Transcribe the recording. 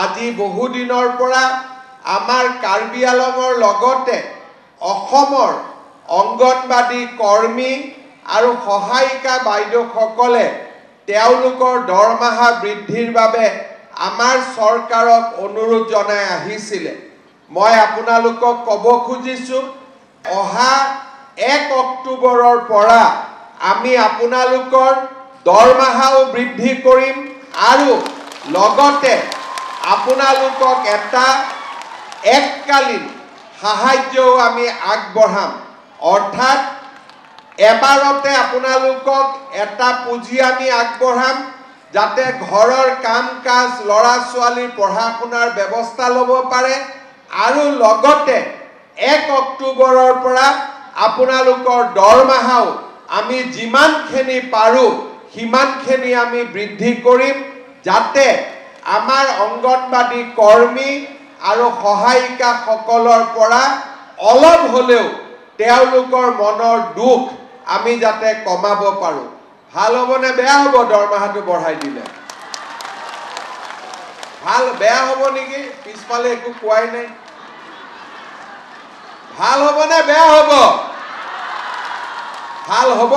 আজি বহুদিনৰ পৰা আমাৰ কাৰ্বি আলঙৰ লগতে অসমৰ অংগনবাদী কৰ্মী আৰু সহায়িকা বাইদেউসকলে তেওঁলোকৰ দৰমহা বৃদ্ধিৰ বাবে আমাৰ চৰকাৰক অনুৰোধ জনাই আহিছিল। মই আপোনালোকক ক'ব খুজিছো অহা 1 অক্টোবৰৰ পৰা আমি আপোনালোকৰ দৰমহাও বৃদ্ধি কৰিম আৰু লগতে আপোনালোকক এটা এককালীন সাহায্যও আমি আগবঢ়াম। অৰ্থাৎ এবাৰতে আপোনালোকক এটা পুঁজি আমি আগবঢ়াম যাতে ঘৰৰ কাম কাজ ল'ৰা ছোৱালীৰ পঢ়া শুনাৰ ব্যৱস্থা ল'ব পাৰে আৰু লগতে 1 অক্টোবৰৰ পৰা আপোনালোকৰ দৰমহাও আমি যিমানখিনি পাৰো সিমানখিনি আমি বৃদ্ধি কৰিম যাতে আমাৰ অংগনবাদী কৰ্মী আৰু সহায়িকা সকলৰ পৰা অলপ হলেও তেওঁলোকৰ মনৰ দুখ আমি যাতে কমাব পাৰো। ভাল হ'বনে বেয়া হ'ব দৰমহাটো বঢ়াই দিলে? ভাল বেয়া হ'ব নেকি? পিছফালে একো কোৱাই নাই। ভাল হ'বনে বেয়া হ'ব? ভাল হ'ব।